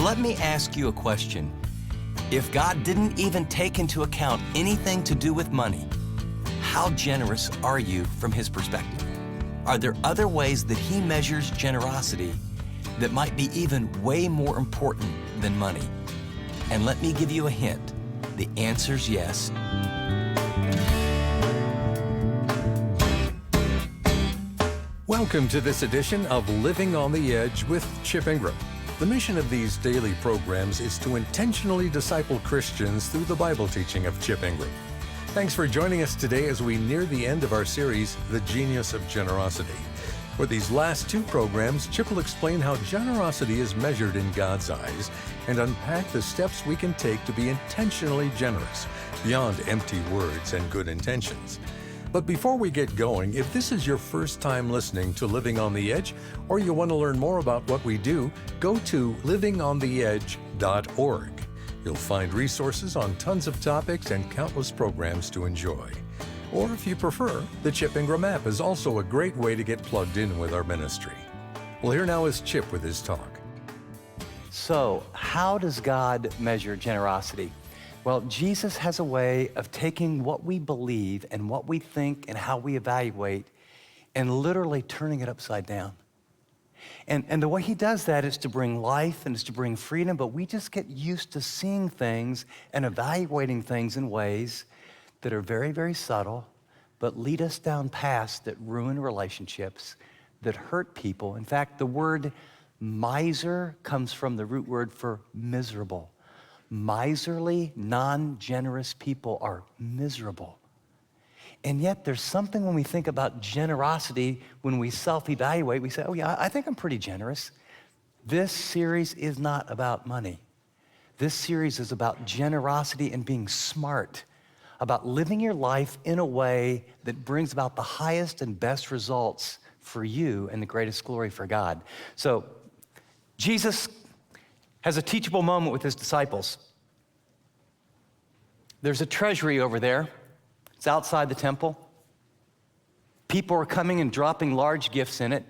Let me ask you a question. If God didn't even take into account anything to do with money, how generous are you from His perspective? Are there other ways that He measures generosity that might be even way more important than money? And let me give you a hint. The answer's yes. Welcome to this edition of Living on the Edge with Chip Ingram. The mission of these daily programs is to intentionally disciple Christians through the Bible teaching of Chip Ingram. Thanks for joining us today as we near the end of our series, The Genius of Generosity. For these last two programs, Chip will explain how generosity is measured in God's eyes and unpack the steps we can take to be intentionally generous, beyond empty words and good intentions. But before we get going, if this is your first time listening to Living on the Edge, or you want to learn more about what we do, go to livingontheedge.org. You'll find resources on tons of topics and countless programs to enjoy. Or if you prefer, the Chip Ingram app is also a great way to get plugged in with our ministry. Well, here now is Chip with his talk. So, how does God measure generosity? Well, Jesus has a way of taking what we believe and what we think and how we evaluate and literally turning it upside down. And the way He does that is to bring life and is to bring freedom, but we just get used to seeing things and evaluating things in ways that are very, very subtle, but lead us down paths that ruin relationships, that hurt people. In fact, the word miser comes from the root word for miserable. Miserly, non-generous people are miserable. And yet there's something when we think about generosity, when we self-evaluate, we say, oh yeah, I think I'm pretty generous. This series is not about money. This series is about generosity and being smart, about living your life in a way that brings about the highest and best results for you and the greatest glory for God. So Jesus has a teachable moment with His disciples. There's a treasury over there. It's outside the temple. People are coming and dropping large gifts in it.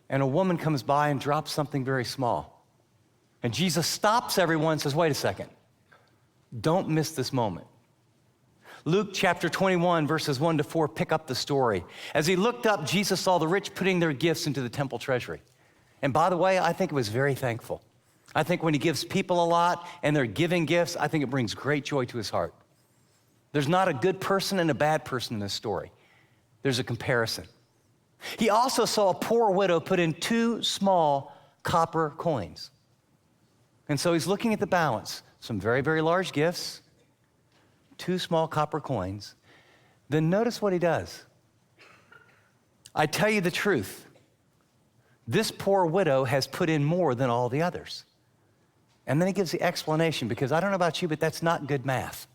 And a woman comes by and drops something very small. And Jesus stops everyone and says, wait a second. Don't miss this moment. Luke chapter 21, verses 1-4, pick up the story. As He looked up, Jesus saw the rich putting their gifts into the temple treasury. And by the way, I think it was very thankful. I think when He gives people a lot and they're giving gifts, I think it brings great joy to His heart. There's not a good person and a bad person in this story. There's a comparison. He also saw a poor widow put in 2 small copper coins. And so He's looking at the balance. Some very, very large gifts, 2 small copper coins. Then notice what He does. I tell you the truth. This poor widow has put in more than all the others. And then He gives the explanation, because I don't know about you, but that's not good math,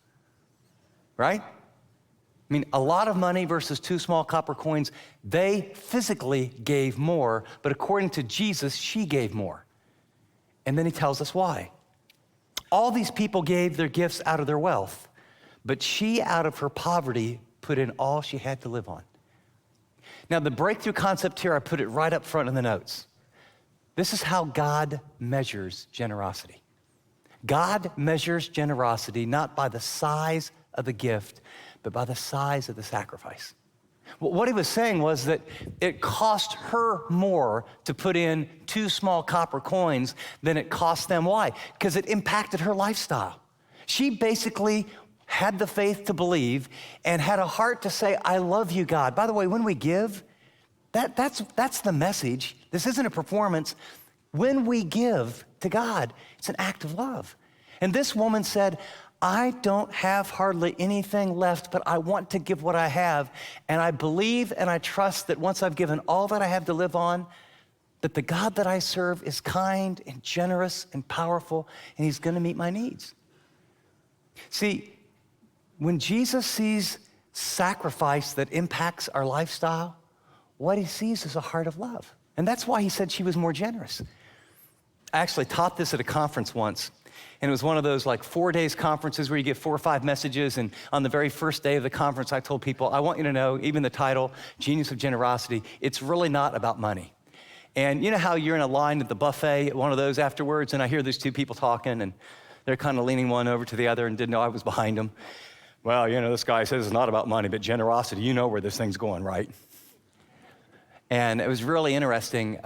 right? I mean, a lot of money versus 2 small copper coins, they physically gave more, but according to Jesus, she gave more. And then He tells us why. All these people gave their gifts out of their wealth, but she, out of her poverty, put in all she had to live on. Now, the breakthrough concept here, I put it right up front in the notes. This is how God measures generosity. God measures generosity not by the size of the gift, but by the size of the sacrifice. What He was saying was that it cost her more to put in 2 small copper coins than it cost them. Why? Because it impacted her lifestyle. She basically had the faith to believe and had a heart to say, I love you, God. By the way, when we give, that's the message. This isn't a performance. When we give to God, it's an act of love. And this woman said, I don't have hardly anything left, but I want to give what I have. And I believe and I trust that once I've given all that I have to live on, that the God that I serve is kind and generous and powerful, and He's going to meet my needs. See, when Jesus sees sacrifice that impacts our lifestyle, what He sees is a heart of love. And that's why He said she was more generous. I actually taught this at a conference once, and it was one of those like 4 days conferences where you get 4 or 5 messages, and on the very first day of the conference, I told people, I want you to know, even the title, Genius of Generosity, it's really not about money. And you know how you're in a line at the buffet at one of those afterwards, and I hear these two people talking, and they're kind of leaning one over to the other and didn't know I was behind them. Well, you know, this guy says it's not about money, but generosity. You know where this thing's going, right? And it was really interesting.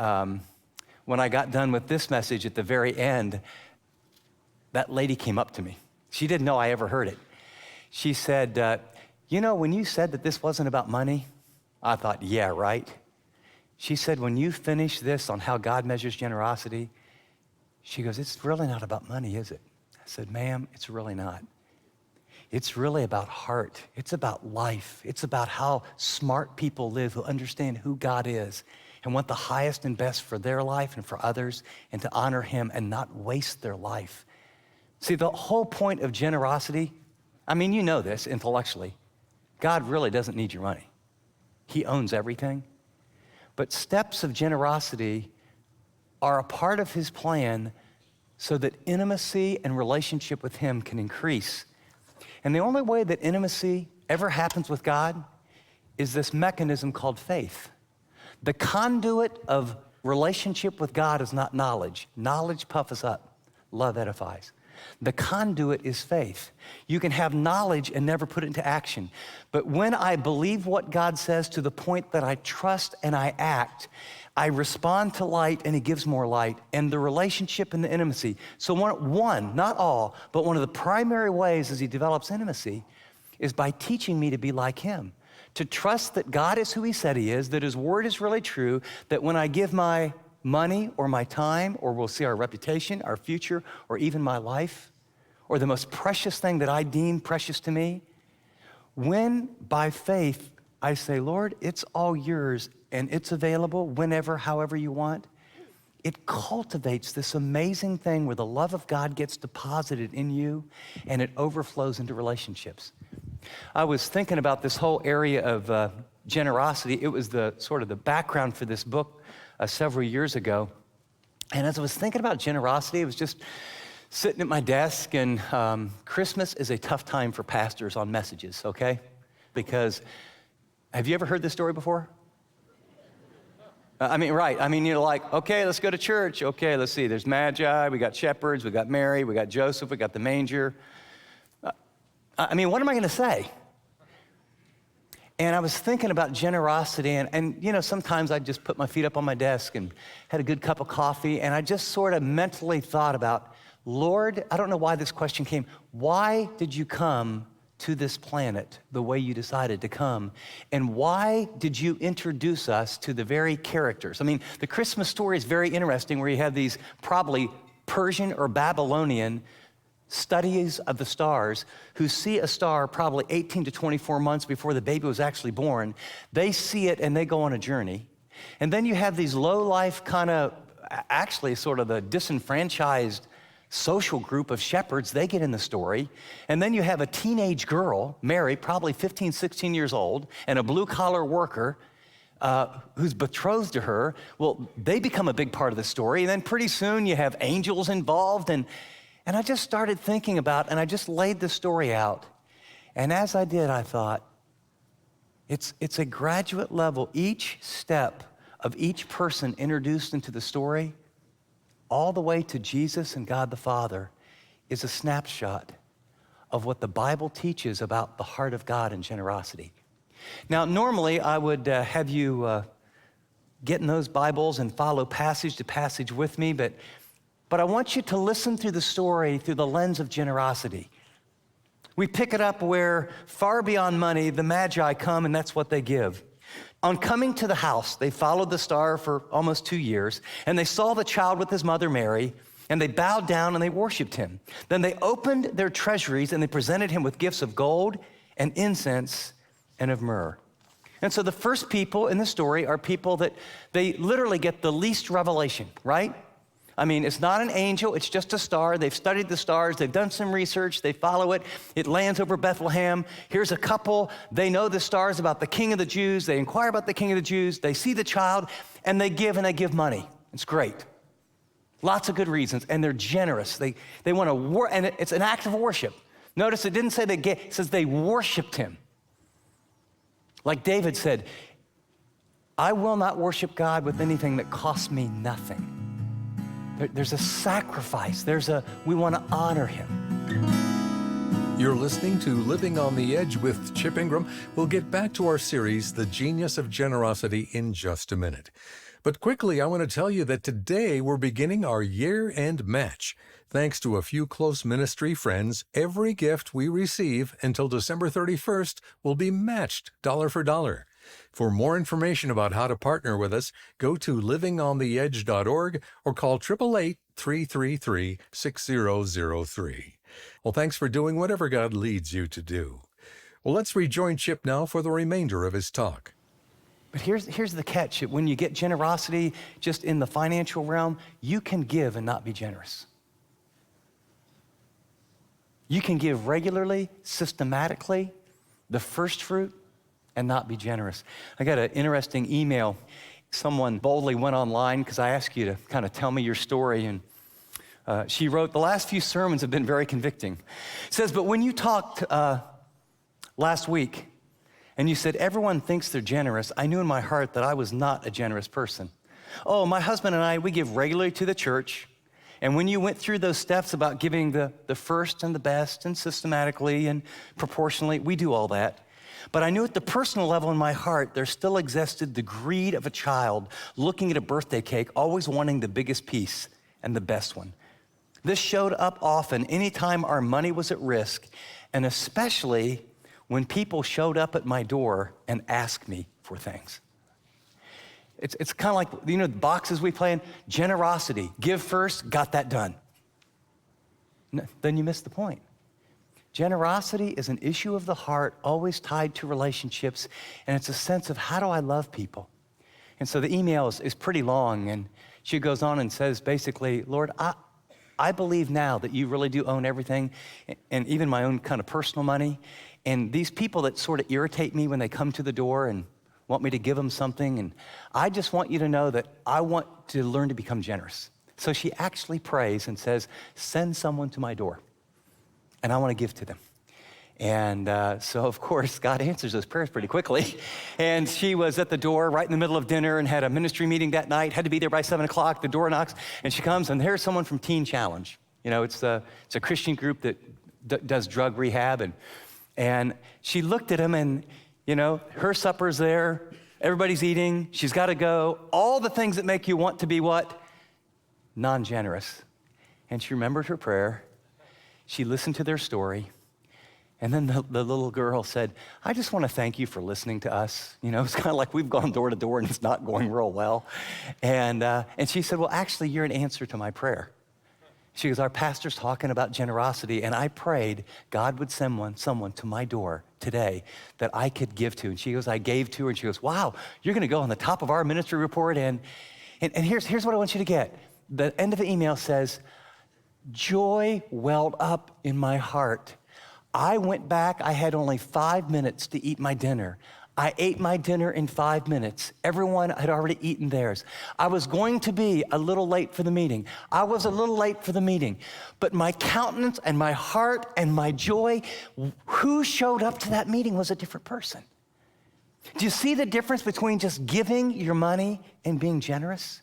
When I got done with this message at the very end, that lady came up to me. She didn't know I ever heard it. She said, you know, when you said that this wasn't about money, I thought, yeah, right. She said, when you finish this on how God measures generosity, she goes, it's really not about money, is it? I said, ma'am, it's really not. It's really about heart. It's about life. It's about how smart people live who understand who God is and want the highest and best for their life and for others, and to honor him and not waste their life. See, the whole point of generosity, I mean, you know this intellectually, God really doesn't need your money. He owns everything. But steps of generosity are a part of his plan so that intimacy and relationship with him can increase. And the only way that intimacy ever happens with God is this mechanism called faith. The conduit of relationship with God is not knowledge. Knowledge puffs up. Love edifies. The conduit is faith. You can have knowledge and never put it into action. But when I believe what God says to the point that I trust and I act, I respond to light and he gives more light, and the relationship and the intimacy. So one, not all, but one of the primary ways as he develops intimacy is by teaching me to be like him, to trust that God is who he said he is, that his word is really true, that when I give my money or my time, or we'll see our reputation, our future, or even my life, or the most precious thing that I deem precious to me, when by faith I say, Lord, it's all yours and it's available whenever, however you want, it cultivates this amazing thing where the love of God gets deposited in you and it overflows into relationships. I was thinking about this whole area of generosity. It was the sort of the background for this book several years ago. And as I was thinking about generosity, I was just sitting at my desk, and Christmas is a tough time for pastors on messages, okay? Because, have you ever heard this story before? Right. You're like, okay, let's go to church. Okay, let's see. There's Magi, we got shepherds, we got Mary, we got Joseph, we got the manger. What am I going to say? And I was thinking about generosity, and you know, sometimes I just put my feet up on my desk and had a good cup of coffee, and I just sort of mentally thought about, Lord, I don't know why this question came. Why did you come to this planet the way you decided to come? And why did you introduce us to the very characters? The Christmas story is very interesting, where you have these probably Persian or Babylonian studies of the stars who see a star probably 18 to 24 months before the baby was actually born. They see it and they go on a journey. And then you have these low-life kind of, actually sort of the disenfranchised social group of shepherds. They get in the story. And then you have a teenage girl, Mary, probably 15, 16 years old, and a blue-collar worker who's betrothed to her. Well, they become a big part of the story. And then pretty soon you have angels involved, and I just started thinking about, and I just laid the story out. And as I did, I thought, it's a graduate level. Each step of each person introduced into the story, all the way to Jesus and God the Father, is a snapshot of what the Bible teaches about the heart of God and generosity. Now, normally I would have you get in those Bibles and follow passage to passage with me, but I want you to listen through the story through the lens of generosity. We pick it up where, far beyond money, the Magi come, and that's what they give. On coming to the house, they followed the star for almost 2 years, and they saw the child with his mother Mary, and they bowed down and they worshiped him. Then they opened their treasuries and they presented him with gifts of gold and incense and of myrrh. And so the first people in the story are people that they literally get the least revelation, right? It's not an angel, it's just a star. They've studied the stars, they've done some research, they follow it. It lands over Bethlehem. Here's a couple, they know the stars about the King of the Jews. They inquire about the King of the Jews. They see the child, and they give money. It's great. Lots of good reasons, and they're generous. They want to and it's an act of worship. Notice it didn't say they gave, it says they worshiped him. Like David said, I will not worship God with anything that costs me nothing. There's a sacrifice. We want to honor him. You're listening to Living on the Edge with Chip Ingram. We'll get back to our series, The Genius of Generosity, in just a minute. But quickly, I want to tell you that today we're beginning our year-end match. Thanks to a few close ministry friends, every gift we receive until December 31st will be matched dollar for dollar. For more information about how to partner with us, go to livingontheedge.org or call 888-333-6003. Well, thanks for doing whatever God leads you to do. Well, let's rejoin Chip now for the remainder of his talk. But here's the catch. When you get generosity just in the financial realm, you can give and not be generous. You can give regularly, systematically, the first fruit, and not be generous. I got an interesting email. Someone boldly went online because I asked you to kind of tell me your story, and she wrote, "The last few sermons have been very convicting." It says, "But when you talked last week, and you said everyone thinks they're generous, I knew in my heart that I was not a generous person. Oh, my husband and I, we give regularly to the church. And when you went through those steps about giving the first and the best and systematically and proportionally, we do all that. But I knew at the personal level in my heart, there still existed the greed of a child looking at a birthday cake, always wanting the biggest piece and the best one. This showed up often anytime our money was at risk, and especially when people showed up at my door and asked me for things." It's kind of like, the boxes we play in, generosity, give first, got that done. Then you miss the point. Generosity is an issue of the heart, always tied to relationships, and it's a sense of how do I love people? And so the email is pretty long, and she goes on and says basically, "Lord, I believe now that you really do own everything, and even my own kind of personal money, and these people that sort of irritate me when they come to the door and want me to give them something, and I just want you to know that I want to learn to become generous." So she actually prays and says, "Send someone to my door, and I want to give to them." And so, of course, God answers those prayers pretty quickly. And she was at the door right in the middle of dinner and had a ministry meeting that night, had to be there by 7 o'clock. The door knocks, and she comes, and there's someone from Teen Challenge. It's a Christian group that does drug rehab. And she looked at him, and her supper's there, everybody's eating, she's got to go, all the things that make you want to be what? Non-generous. And she remembered her prayer. She listened to their story. And then the little girl said, "I just want to thank you for listening to us." It's kind of like we've gone door to door and it's not going real well. And she said, "Well, actually, you're an answer to my prayer." She goes, "Our pastor's talking about generosity, and I prayed God would send someone to my door today that I could give to." And she goes, "I gave to her." And she goes, "Wow, you're going to go on the top of our ministry report." And here's what I want you to get. The end of the email says, "Joy welled up in my heart. I went back. I had only 5 minutes to eat my dinner. I ate my dinner in 5 minutes. Everyone had already eaten theirs. I was going to be a little late for the meeting. I was a little late for the meeting. But my countenance and my heart and my joy, who showed up to that meeting was a different person." Do you see the difference between just giving your money and being generous?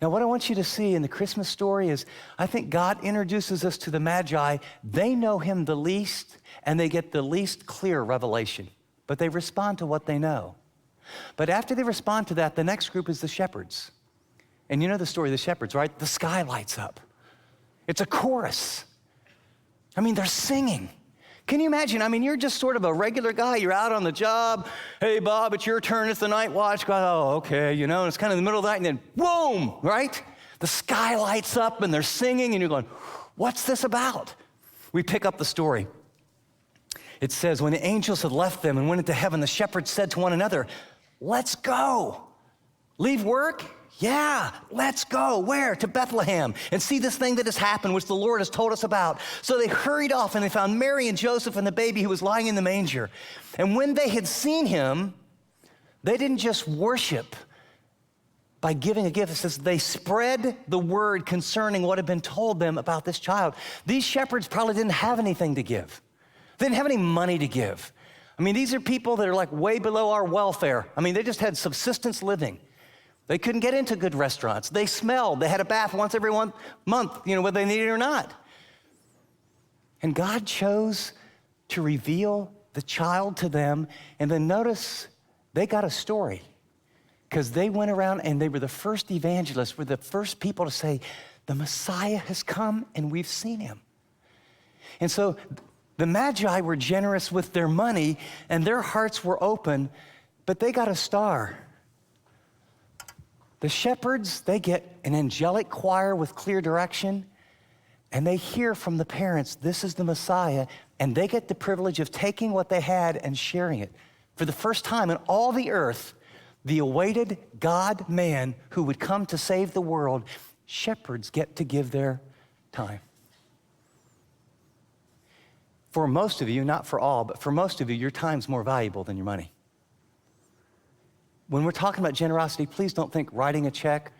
Now, what I want you to see in the Christmas story is I think God introduces us to the Magi. They know him the least, and they get the least clear revelation. But they respond to what they know. But after they respond to that, the next group is the shepherds. And you know the story of the shepherds, right? The sky lights up. It's a chorus. They're singing. Can you imagine? You're just sort of a regular guy. You're out on the job. "Hey, Bob, it's your turn. It's the night watch." God, "Oh, okay," and it's kind of in the middle of the night, and then boom, right? The sky lights up, and they're singing, and you're going, "What's this about?" We pick up the story. It says, "When the angels had left them and went into heaven, the shepherds said to one another, 'Let's go.' Leave work? Yeah, let's go." Where? "To Bethlehem, and see this thing that has happened, which the Lord has told us about." So they hurried off, and they found Mary and Joseph and the baby who was lying in the manger. And when they had seen him, they didn't just worship by giving a gift. It says they spread the word concerning what had been told them about this child. These shepherds probably didn't have anything to give. They didn't have any money to give. I mean, these are people that are like way below our welfare. I mean, they just had subsistence living. They couldn't get into good restaurants. They smelled. They had a bath once every 1 month, whether they needed it or not. And God chose to reveal the child to them. And then notice they got a story, because they went around and they were the first evangelists, were the first people to say, the Messiah has come and we've seen him. And so the Magi were generous with their money and their hearts were open, but they got a star. The shepherds, they get an angelic choir with clear direction, and they hear from the parents, this is the Messiah, and they get the privilege of taking what they had and sharing it. For the first time in all the earth, the awaited God-man who would come to save the world, shepherds get to give their time. For most of you, not for all, but for most of you, your time's more valuable than your money. When we're talking about generosity, please don't think writing a check,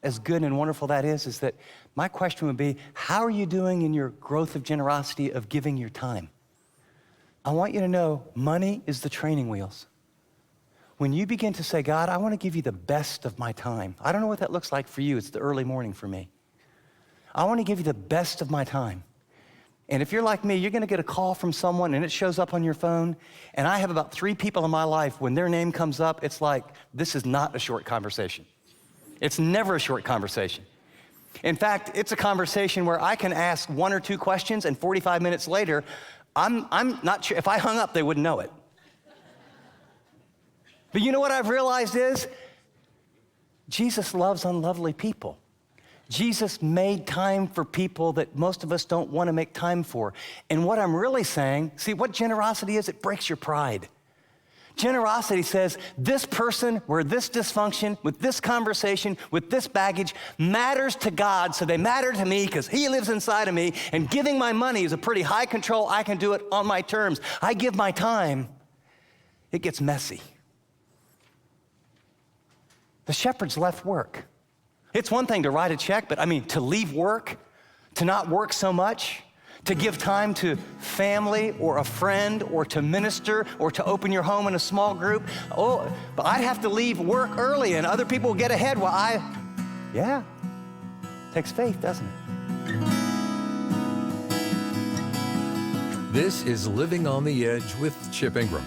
as good and wonderful that is that my question would be, how are you doing in your growth of generosity of giving your time? I want you to know money is the training wheels. When you begin to say, God, I want to give you the best of my time. I don't know what that looks like for you. It's the early morning for me. I want to give you the best of my time. And if you're like me, you're going to get a call from someone and it shows up on your phone. And I have about 3 people in my life, when their name comes up, it's like, this is not a short conversation. It's never a short conversation. In fact, it's a conversation where I can ask 1 or 2 questions and 45 minutes later, I'm not sure, if I hung up, they wouldn't know it. But you know what I've realized is, Jesus loves unlovely people. Jesus made time for people that most of us don't want to make time for. And what I'm really saying, see what generosity is? It breaks your pride. Generosity says, this person, where this dysfunction, with this conversation, with this baggage, matters to God, so they matter to me because he lives inside of me, and giving my money is a pretty high control. I can do it on my terms. I give my time. It gets messy. The shepherds left work. It's one thing to write a check, but to leave work, to not work so much, to give time to family or a friend or to minister or to open your home in a small group. Oh, but I'd have to leave work early and other people will get ahead while yeah, takes faith, doesn't it? This is Living on the Edge with Chip Ingram.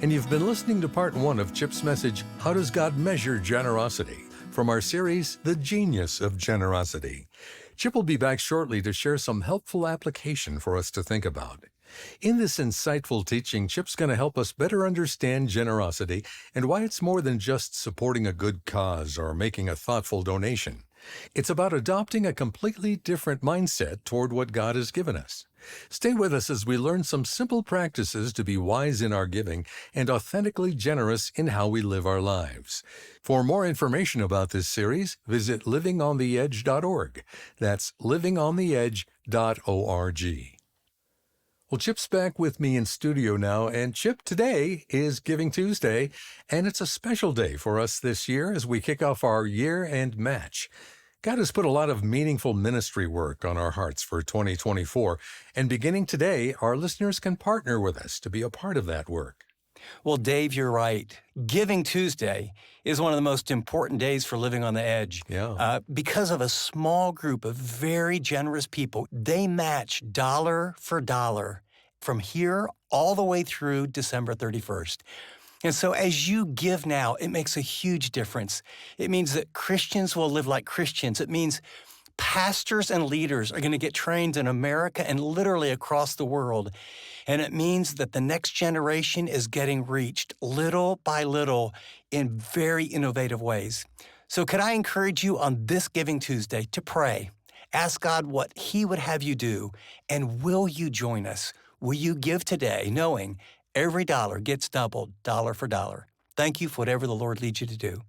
And you've been listening to part 1 of Chip's message, How Does God Measure Generosity? From our series, The Genius of Generosity. Chip will be back shortly to share some helpful application for us to think about. In this insightful teaching, Chip's going to help us better understand generosity and why it's more than just supporting a good cause or making a thoughtful donation. It's about adopting a completely different mindset toward what God has given us. Stay with us as we learn some simple practices to be wise in our giving and authentically generous in how we live our lives. For more information about this series, visit livingontheedge.org. That's livingontheedge.org. Well, Chip's back with me in studio now, and Chip, today is Giving Tuesday, and it's a special day for us this year as we kick off our year-end match. God has put a lot of meaningful ministry work on our hearts for 2024, and beginning today, our listeners can partner with us to be a part of that work. Well, Dave, you're right. Giving Tuesday is one of the most important days for Living on the Edge. Yeah. Because of a small group of very generous people, they match dollar for dollar from here all the way through December 31st. And so as you give now, it makes a huge difference. It means that Christians will live like Christians. It means pastors and leaders are going to get trained in America and literally across the world. And it means that the next generation is getting reached little by little in very innovative ways. So could I encourage you on this Giving Tuesday to pray? Ask God what he would have you do, and will you join us? Will you give today knowing every dollar gets doubled, dollar for dollar? Thank you for whatever the Lord leads you to do.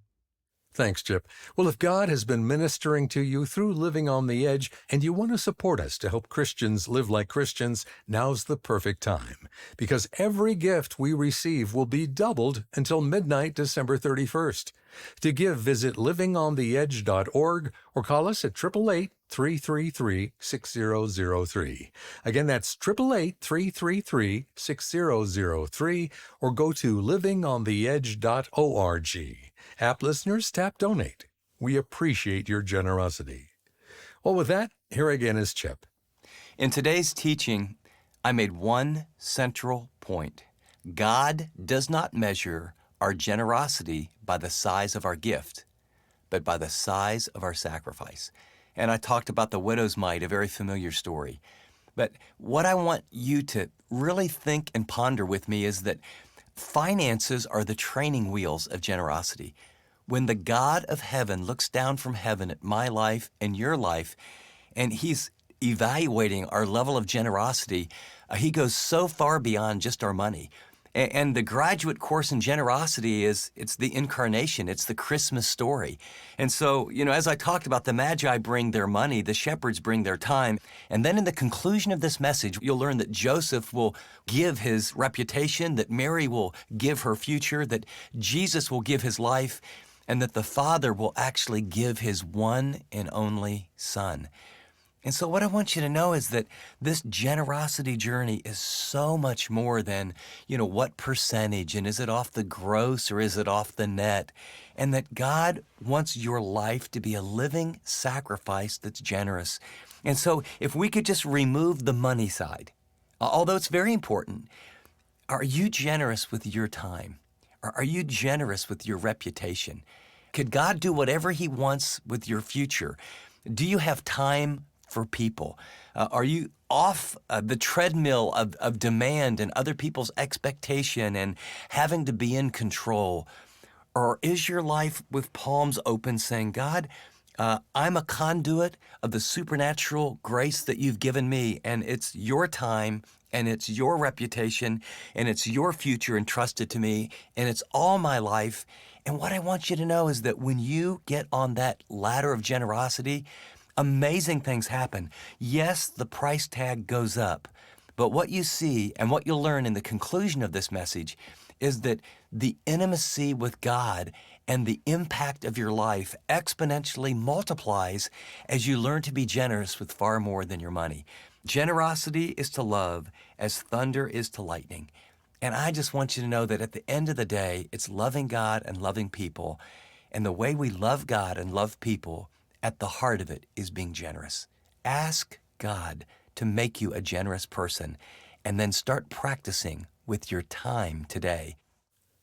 Thanks, Chip. Well, if God has been ministering to you through Living on the Edge and you want to support us to help Christians live like Christians, now's the perfect time. Because every gift we receive will be doubled until midnight, December 31st. To give, visit livingontheedge.org or call us at 888-333-6003. Again, that's 888-333-6003, or go to livingontheedge.org. App listeners, tap donate. We appreciate your generosity. Well, with that, here again is Chip. In today's teaching, I made one central point. God does not measure our generosity by the size of our gift, but by the size of our sacrifice. And I talked about the widow's mite, a very familiar story. But what I want you to really think and ponder with me is that finances are the training wheels of generosity. When the God of heaven looks down from heaven at my life and your life, and He's evaluating our level of generosity, He goes so far beyond just our money. And the graduate course in generosity it's the incarnation, it's the Christmas story. And so, as I talked about, the Magi bring their money, the shepherds bring their time. And then in the conclusion of this message, you'll learn that Joseph will give his reputation, that Mary will give her future, that Jesus will give his life, and that the Father will actually give his one and only Son. And so what I want you to know is that this generosity journey is so much more than, what percentage, and is it off the gross or is it off the net? And that God wants your life to be a living sacrifice that's generous. And so if we could just remove the money side, although it's very important, are you generous with your time? Are you generous with your reputation? Could God do whatever He wants with your future? Do you have time for people? Are you off the treadmill of demand and other people's expectation and having to be in control? Or is your life with palms open saying, God, I'm a conduit of the supernatural grace that you've given me, and it's your time, and it's your reputation, and it's your future entrusted to me, and it's all my life. And what I want you to know is that when you get on that ladder of generosity, amazing things happen. Yes, the price tag goes up, but what you see and what you'll learn in the conclusion of this message is that the intimacy with God and the impact of your life exponentially multiplies as you learn to be generous with far more than your money. Generosity is to love as thunder is to lightning. And I just want you to know that at the end of the day, it's loving God and loving people. And the way we love God and love people, at the heart of it is being generous. Ask God to make you a generous person, and then start practicing with your time today.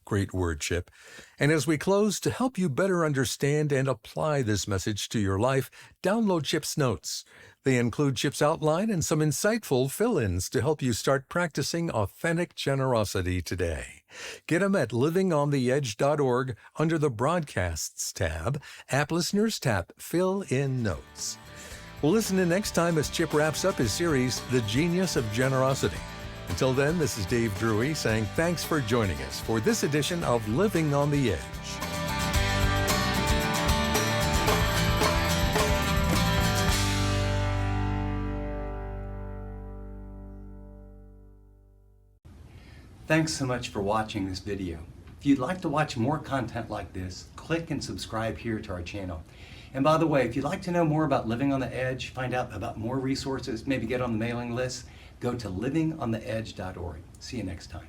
Great word, Chip. And as we close, to help you better understand and apply this message to your life, download Chip's notes. They include Chip's outline and some insightful fill-ins to help you start practicing authentic generosity today. Get them at livingontheedge.org under the Broadcasts tab. App listeners, tap Fill in Notes. We'll listen in next time as Chip wraps up his series, The Genius of Generosity. Until then, this is Dave Drury saying thanks for joining us for this edition of Living on the Edge. Thanks so much for watching this video. If you'd like to watch more content like this, click and subscribe here to our channel. And by the way, if you'd like to know more about Living on the Edge, find out about more resources, maybe get on the mailing list, go to livingontheedge.org. See you next time.